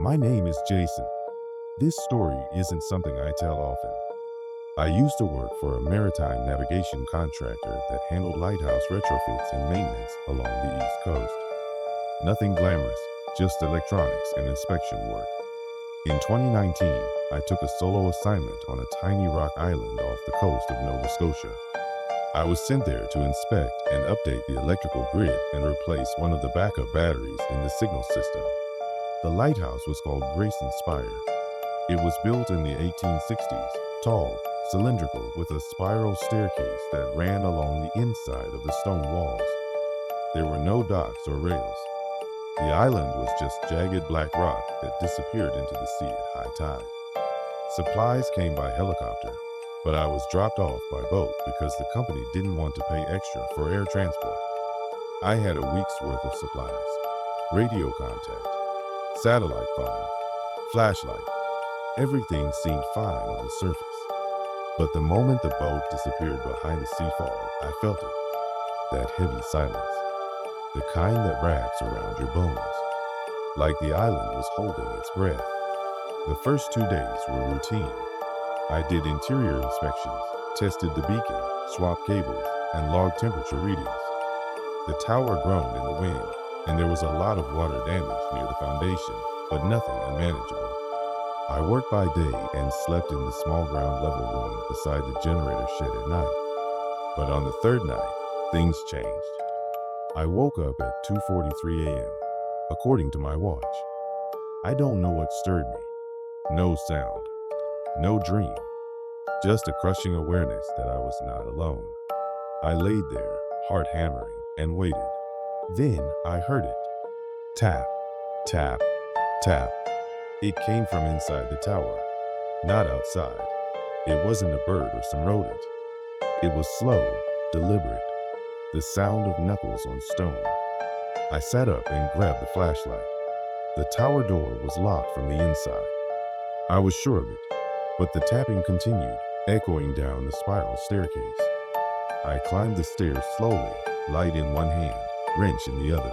My name is Jason. This story isn't something I tell often. I used to work for a maritime navigation contractor that handled lighthouse retrofits and maintenance along the East Coast. Nothing glamorous, just electronics and inspection work. In 2019, I took a solo assignment on a tiny rock island off the coast of Nova Scotia. I was sent there to inspect and update the electrical grid and replace one of the backup batteries in the signal system. The lighthouse was called Grayson Spire. It was built in the 1860s, tall, cylindrical, with a spiral staircase that ran along the inside of the stone walls. There were no docks or rails. The island was just jagged black rock that disappeared into the sea at high tide. Supplies came by helicopter, but I was dropped off by boat because the company didn't want to pay extra for air transport. I had a week's worth of supplies: radio contact, satellite phone, flashlight. Everything seemed fine on the surface. But the moment the boat disappeared behind the sea fog, I felt it. That heavy silence. The kind that wraps around your bones. Like the island was holding its breath. The first 2 days were routine. I did interior inspections, tested the beacon, swapped cables, and logged temperature readings. The tower groaned in the wind, and there was a lot of water damage near the foundation, but nothing unmanageable. I worked by day and slept in the small ground level room beside the generator shed at night. But on the third night, things changed. I woke up at 2:43 a.m., according to my watch. I don't know what stirred me. No sound, no dream, just a crushing awareness that I was not alone. I laid there, heart hammering, and waited. Then I heard it. Tap, tap, tap. It came from inside the tower, not outside. It wasn't a bird or some rodent. It was slow, deliberate, the sound of knuckles on stone. I sat up and grabbed the flashlight. The tower door was locked from the inside. I was sure of it, but the tapping continued, echoing down the spiral staircase. I climbed the stairs slowly, light in one hand, wrench in the other.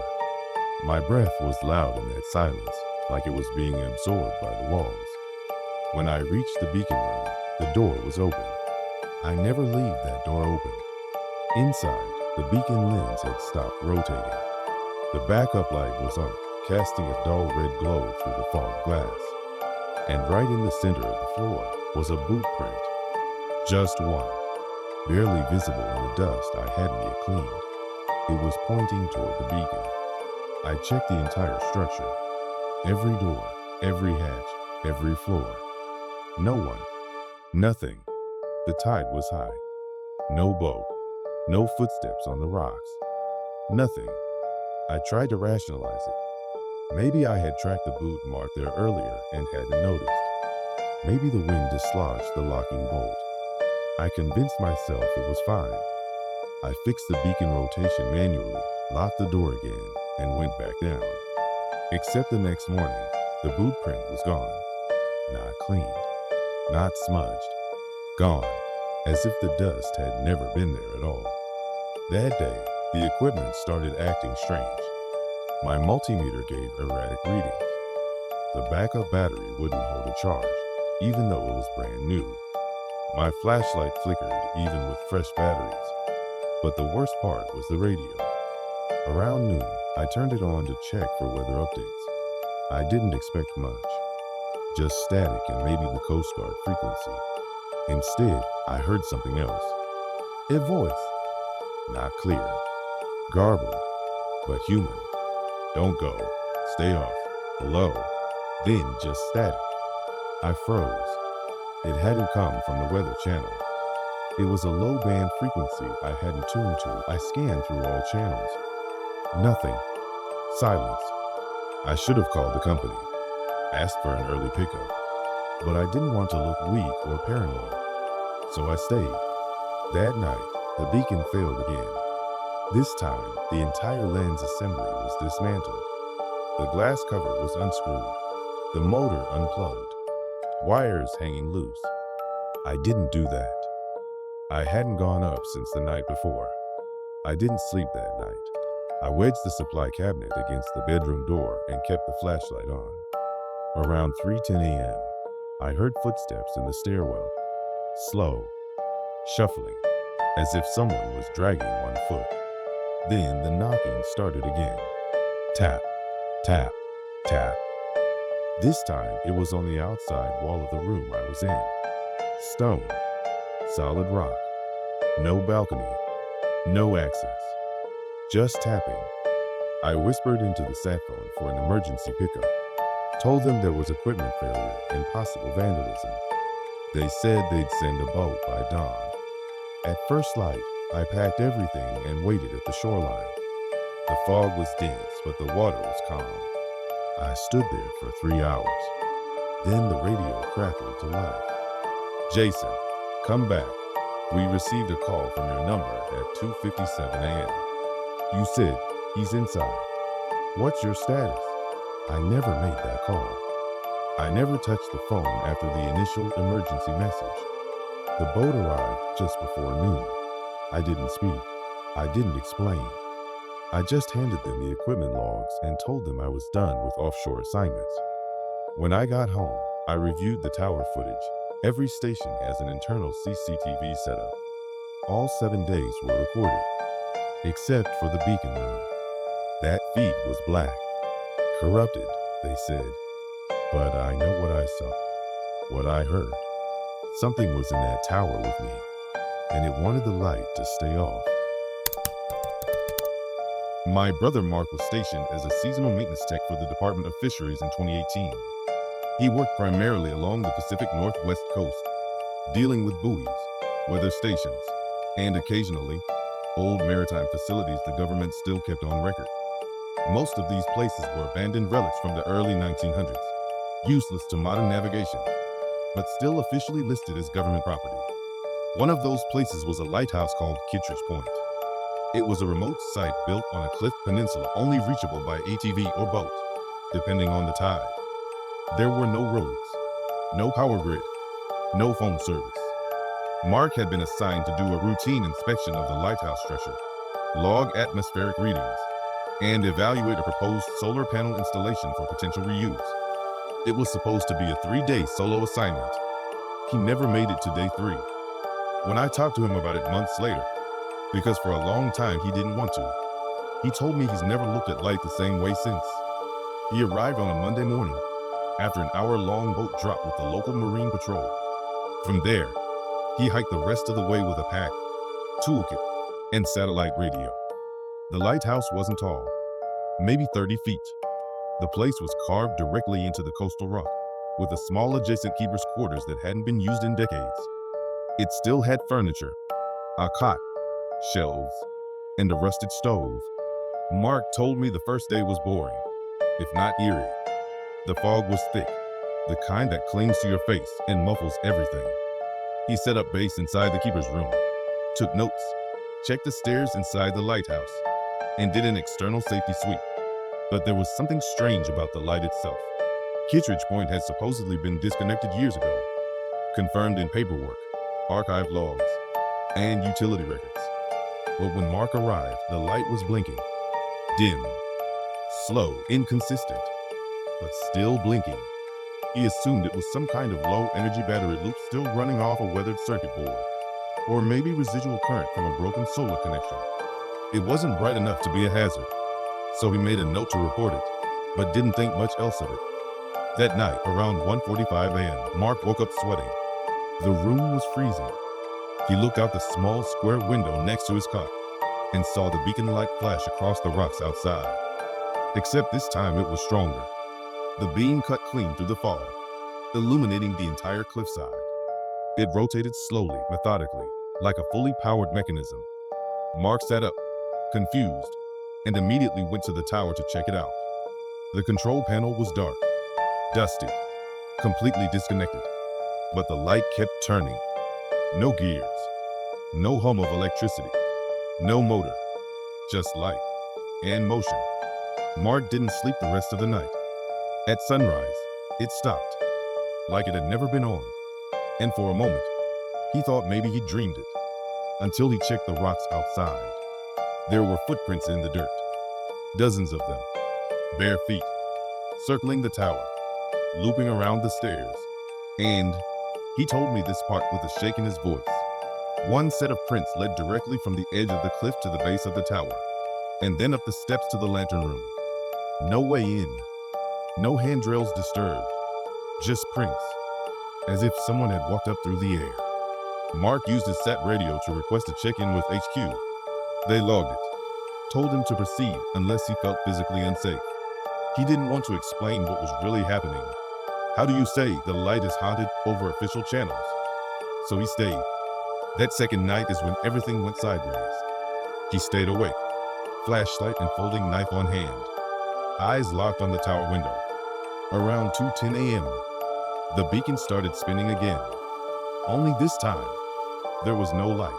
My breath was loud in that silence, like it was being absorbed by the walls. When I reached the beacon room, the door was open. I never leave that door open. Inside, the beacon lens had stopped rotating. The backup light was on, casting a dull red glow through the fogged glass. And right in the center of the floor was a boot print. Just one, barely visible in the dust I hadn't yet cleaned. It was pointing toward the beacon. I checked the entire structure. Every door, every hatch, every floor. No one. Nothing. The tide was high. No boat. No footsteps on the rocks. Nothing. I tried to rationalize it. Maybe I had tracked the boot marked there earlier and hadn't noticed. Maybe the wind dislodged the locking bolt. I convinced myself it was fine. I fixed the beacon rotation manually, locked the door again, and went back down. Except the next morning, the boot print was gone. Not cleaned, not smudged. Gone, as if the dust had never been there at all. That day, the equipment started acting strange. My multimeter gave erratic readings. The backup battery wouldn't hold a charge, even though it was brand new. My flashlight flickered even with fresh batteries. But the worst part was the radio. Around noon, I turned it on to check for weather updates. I didn't expect much, just static and maybe the Coast Guard frequency. Instead, I heard something else. A voice. Not clear. Garbled, but human. Don't go. Stay off. Hello. Then just static. I froze. It hadn't come from the Weather Channel. It was a low-band frequency I hadn't tuned to. I scanned through all channels. Nothing. Silence. I should have called the company, asked for an early pickup, but I didn't want to look weak or paranoid, so I stayed. That night, the beacon failed again. This time, the entire lens assembly was dismantled. The glass cover was unscrewed, the motor unplugged, wires hanging loose. I didn't do that. I hadn't gone up since the night before. I didn't sleep that night. I wedged the supply cabinet against the bedroom door and kept the flashlight on. Around 3:10 a.m., I heard footsteps in the stairwell, slow, shuffling, as if someone was dragging one foot. Then the knocking started again. Tap, tap, tap. This time it was on the outside wall of the room I was in. Stone, solid rock, no balcony, no access, just tapping. I whispered into the sat phone for an emergency pickup, told them there was equipment failure and possible vandalism. They said they'd send a boat by dawn. At first light, I packed everything and waited at the shoreline. The fog was dense, but the water was calm. I stood there for 3 hours. Then the radio crackled to life. "Jason, come back. We received a call from your number at 2:57 a.m. You said he's inside. What's your status?" I never made that call. I never touched the phone after the initial emergency message. The boat arrived just before noon. I didn't speak. I didn't explain. I just handed them the equipment logs and told them I was done with offshore assignments. When I got home, I reviewed the tower footage. Every station has an internal CCTV setup. All 7 days were recorded, except for the beacon room. That feed was black. Corrupted, they said. But I know what I saw, what I heard. Something was in that tower with me, and it wanted the light to stay off. My brother Mark was stationed as a seasonal maintenance tech for the Department of Fisheries in 2018. He worked primarily along the Pacific Northwest coast, dealing with buoys, weather stations, and occasionally, old maritime facilities the government still kept on record. Most of these places were abandoned relics from the early 1900s, useless to modern navigation, but still officially listed as government property. One of those places was a lighthouse called Kittredge Point. It was a remote site built on a cliff peninsula only reachable by ATV or boat, depending on the tide. There were no roads, no power grid, no phone service. Mark had been assigned to do a routine inspection of the lighthouse structure, log atmospheric readings, and evaluate a proposed solar panel installation for potential reuse. It was supposed to be a 3-day solo assignment. He never made it to day 3. When I talked to him about it months later, because for a long time he didn't want to, he told me he's never looked at light the same way since. He arrived on a Monday morning after an hour-long boat drop with the local Marine Patrol. From there, he hiked the rest of the way with a pack, toolkit, and satellite radio. The lighthouse wasn't tall, maybe 30 feet. The place was carved directly into the coastal rock, with a small adjacent keeper's quarters that hadn't been used in decades. It still had furniture, a cot, shelves, and a rusted stove. Mark told me the first day was boring, if not eerie. The fog was thick, the kind that clings to your face and muffles everything. He set up base inside the keeper's room, took notes, checked the stairs inside the lighthouse, and did an external safety sweep. But there was something strange about the light itself. Kittredge Point had supposedly been disconnected years ago, confirmed in paperwork, archived logs, and utility records. But when Mark arrived, the light was blinking, dim, slow, inconsistent, but still blinking. He assumed it was some kind of low-energy battery loop still running off a weathered circuit board, or maybe residual current from a broken solar connection. It wasn't bright enough to be a hazard, so he made a note to report it, but didn't think much else of it. That night, around 1:45 a.m., Mark woke up sweating. The room was freezing. He looked out the small square window next to his cot and saw the beacon light flash across the rocks outside. Except this time it was stronger. The beam cut clean through the fog, illuminating the entire cliffside. It rotated slowly, methodically, like a fully powered mechanism. Mark sat up, confused, and immediately went to the tower to check it out. The control panel was dark, dusty, completely disconnected, but the light kept turning. No gears, no hum of electricity, no motor, just light and motion. Mark didn't sleep the rest of the night. At sunrise, it stopped, like it had never been on. And for a moment, he thought maybe he dreamed it, until he checked the rocks outside. There were footprints in the dirt, dozens of them, bare feet, circling the tower. looping around the stairs. And he told me this part with a shake in his voice. One set of prints led directly from the edge of the cliff to the base of the tower, and then up the steps to the lantern room. No way in. No handrails disturbed. Just prints. As if someone had walked up through the air. Mark used his sat radio to request a check-in with HQ. They logged it. Told him to proceed unless he felt physically unsafe. He didn't want to explain what was really happening. How do you say the light is haunted over official channels? So he stayed. That second night is when everything went sideways. He stayed awake, flashlight and folding knife on hand, eyes locked on the tower window. Around 2:10 a.m., the beacon started spinning again. Only this time, there was no light,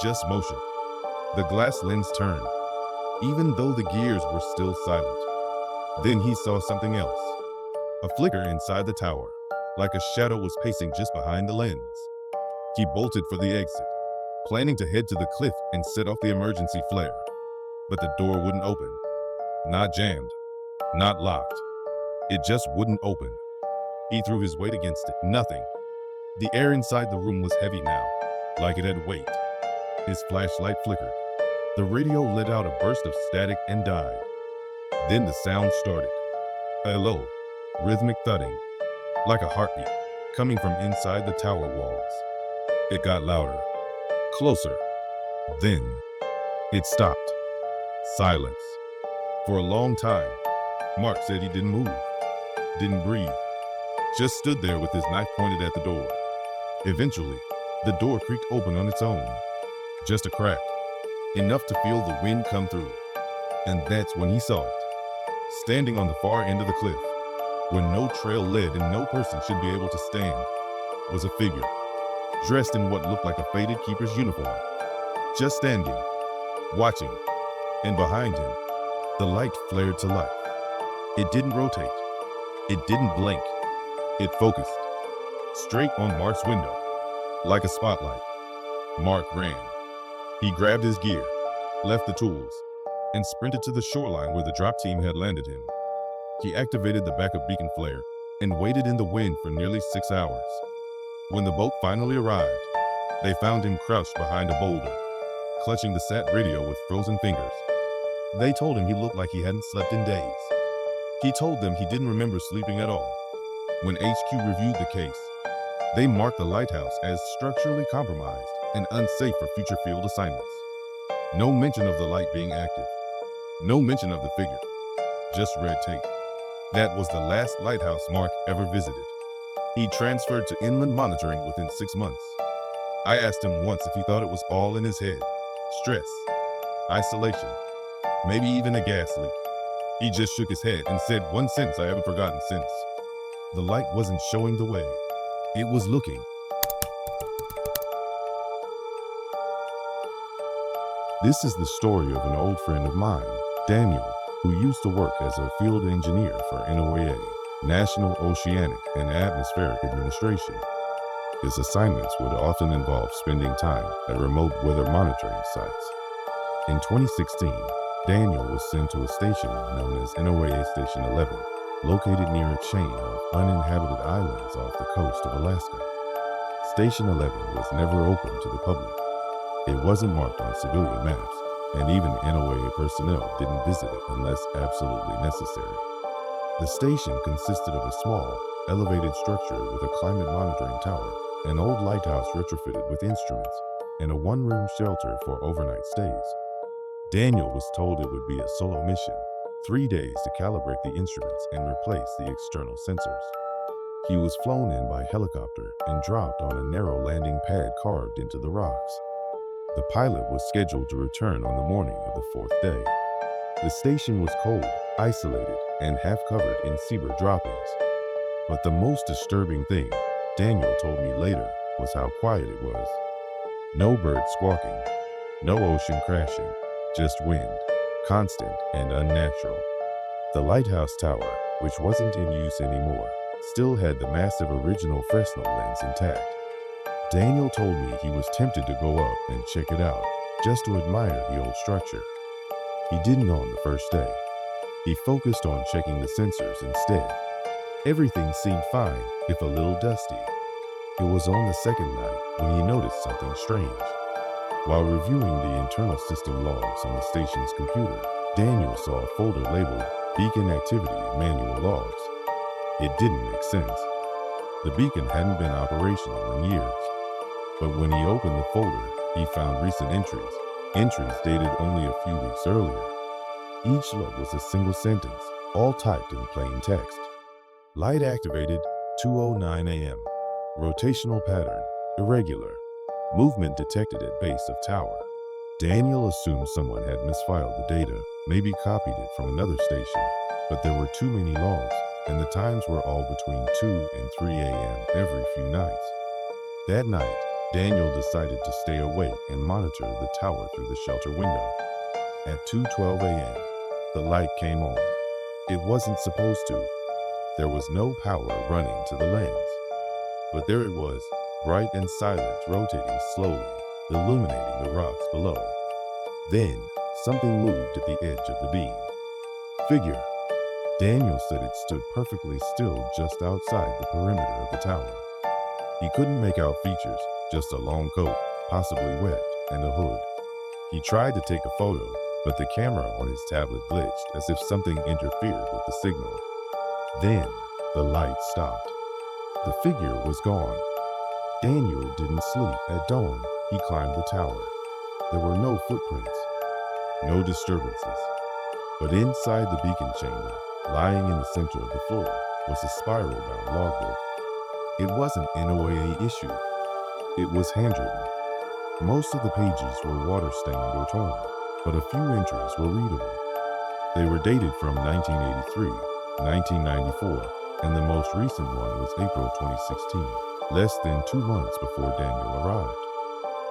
just motion. The glass lens turned, even though the gears were still silent. Then he saw something else. A flicker inside the tower, like a shadow was pacing just behind the lens. He bolted for the exit, planning to head to the cliff and set off the emergency flare. But the door wouldn't open. Not jammed, not locked. It just wouldn't open. He threw his weight against it. Nothing. The air inside the room was heavy now, like it had weight. His flashlight flickered. The radio let out a burst of static and died. Then the sound started. A low, rhythmic thudding, like a heartbeat, coming from inside the tower walls. It got louder, closer. Then, it stopped. Silence. For a long time, Mark said he didn't move, didn't breathe, just stood there with his knife pointed at the door. Eventually, the door creaked open on its own. Just a crack, enough to feel the wind come through. And that's when he saw it. Standing on the far end of the cliff, where no trail led and no person should be able to stand, was a figure, dressed in what looked like a faded keeper's uniform. Just standing, watching, and behind him, the light flared to life. It didn't rotate. It didn't blink. It focused, straight on Mark's window, like a spotlight. Mark ran. He grabbed his gear, left the tools, and sprinted to the shoreline where the drop team had landed him. He activated the backup beacon flare and waited in the wind for nearly 6 hours. When the boat finally arrived, they found him crouched behind a boulder, clutching the sat radio with frozen fingers. They told him he looked like he hadn't slept in days. He told them he didn't remember sleeping at all. When HQ reviewed the case, they marked the lighthouse as structurally compromised and unsafe for future field assignments. No mention of the light being active. No mention of the figure. Just red tape. That was the last lighthouse Mark ever visited. He transferred to inland monitoring within 6 months. I asked him once if he thought it was all in his head. Stress, isolation, maybe even a gas leak. He just shook his head and said one sentence I haven't forgotten since. The light wasn't showing the way. It was looking. This is the story of an old friend of mine, Daniel, who used to work as a field engineer for NOAA, National Oceanic and Atmospheric Administration. His assignments would often involve spending time at remote weather monitoring sites. In 2016, Daniel was sent to a station known as NOAA Station 11, located near a chain of uninhabited islands off the coast of Alaska. Station 11 was never open to the public. It wasn't marked on civilian maps, and even NOAA personnel didn't visit it unless absolutely necessary. The station consisted of a small, elevated structure with a climate monitoring tower, an old lighthouse retrofitted with instruments, and a one-room shelter for overnight stays. Daniel was told it would be a solo mission, 3 days to calibrate the instruments and replace the external sensors. He was flown in by helicopter and dropped on a narrow landing pad carved into the rocks. The pilot was scheduled to return on the morning of the 4th day. The station was cold, isolated, and half covered in seabird droppings. But the most disturbing thing, Daniel told me later, was how quiet it was. No birds squawking, no ocean crashing, just wind, constant and unnatural. The lighthouse tower, which wasn't in use anymore, still had the massive original Fresnel lens intact. Daniel told me he was tempted to go up and check it out, just to admire the old structure. He didn't on the first day. He focused on checking the sensors instead. Everything seemed fine, if a little dusty. It was on the second night when he noticed something strange. While reviewing the internal system logs on the station's computer, Daniel saw a folder labeled Beacon Activity Manual Logs. It didn't make sense. The beacon hadn't been operational in years. But when he opened the folder, he found recent entries dated only a few weeks earlier. Each log was a single sentence, all typed in plain text. Light activated, 2:09 a.m. Rotational pattern, irregular. Movement detected at base of tower. Daniel assumed someone had misfiled the data, maybe copied it from another station, but there were too many logs, and the times were all between 2 and 3 a.m. every few nights. That night, Daniel decided to stay awake and monitor the tower through the shelter window. At 2:12 a.m., the light came on. It wasn't supposed to. There was no power running to the lens. But there it was, bright and silent, rotating slowly, illuminating the rocks below. Then, something moved at the edge of the beam. Figure. Daniel said it stood perfectly still just outside the perimeter of the tower. He couldn't make out features, just a long coat, possibly wet, and a hood. He tried to take a photo, but the camera on his tablet glitched as if something interfered with the signal. Then, the light stopped. The figure was gone. Daniel didn't sleep. At dawn, he climbed the tower. There were no footprints, no disturbances. But inside the beacon chamber, lying in the center of the floor, was a spiral-bound logbook. It wasn't NOAA issued. It was handwritten. Most of the pages were water-stained or torn, but a few entries were readable. They were dated from 1983, 1994, and the most recent one was April 2016, less than 2 months before Daniel arrived.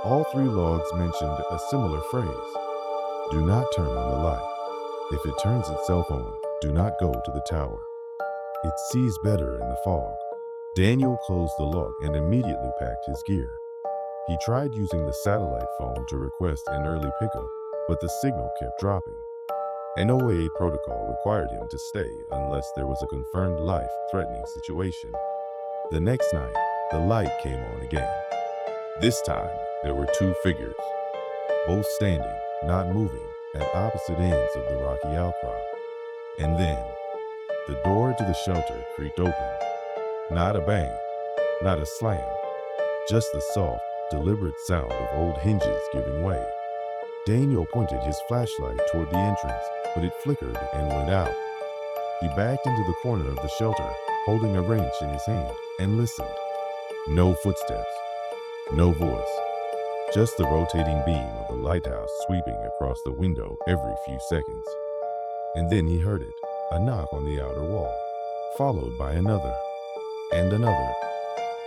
All 3 logs mentioned a similar phrase: do not turn on the light. If it turns itself on, do not go to the tower. It sees better in the fog. Daniel closed the log and immediately packed his gear. He tried using the satellite phone to request an early pickup, but the signal kept dropping. NOAA protocol required him to stay unless there was a confirmed life-threatening situation. The next night, the light came on again. This time, there were 2 figures, both standing, not moving, at opposite ends of the rocky outcrop. And then, the door to the shelter creaked open. Not a bang, not a slam, just the soft, deliberate sound of old hinges giving way. Daniel pointed his flashlight toward the entrance, but it flickered and went out. He backed into the corner of the shelter, holding a wrench in his hand, and listened. No footsteps, no voice, just the rotating beam of the lighthouse sweeping across the window every few seconds. And then he heard it, a knock on the outer wall, followed by another, and another.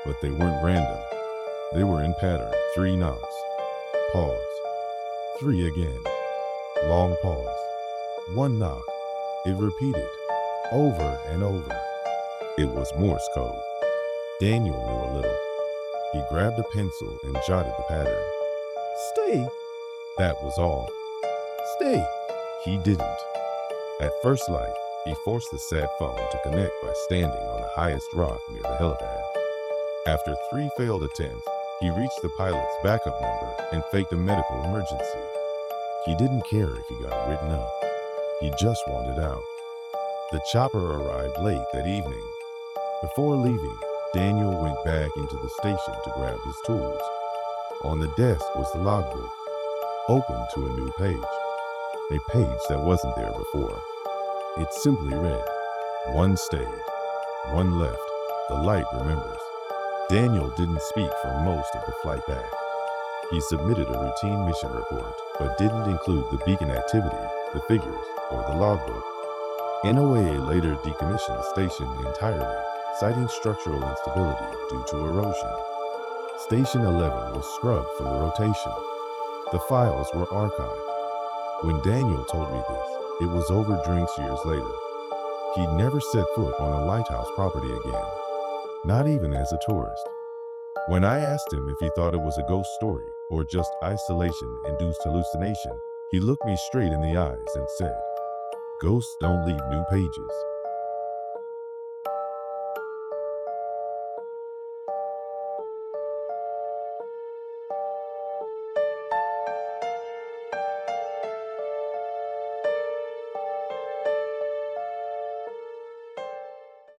But they weren't random. They were in pattern. 3 knocks. Pause. 3 again. Long pause. 1 knock. It repeated, over and over. It was Morse code. Daniel knew a little. He grabbed a pencil and jotted the pattern. Stay. That was all. Stay. He didn't. At first light, he forced the sat phone to connect by standing on the highest rock near the helipad. After 3 failed attempts, he reached the pilot's backup number and faked a medical emergency. He didn't care if he got written up. He just wanted out. The chopper arrived late that evening. Before leaving, Daniel went back into the station to grab his tools. On the desk was the logbook, open to a new page. A page that wasn't there before. It simply read, 1 stayed, 1 left. The light remembers. Daniel didn't speak for most of the flight back. He submitted a routine mission report, but didn't include the beacon activity, the figures, or the logbook. NOAA later decommissioned the station entirely, citing structural instability due to erosion. Station 11 was scrubbed from the rotation. The files were archived. When Daniel told me this, it was over drinks years later. He'd never set foot on a lighthouse property again, not even as a tourist. When I asked him if he thought it was a ghost story or just isolation-induced hallucination, he looked me straight in the eyes and said, "Ghosts don't leave new pages.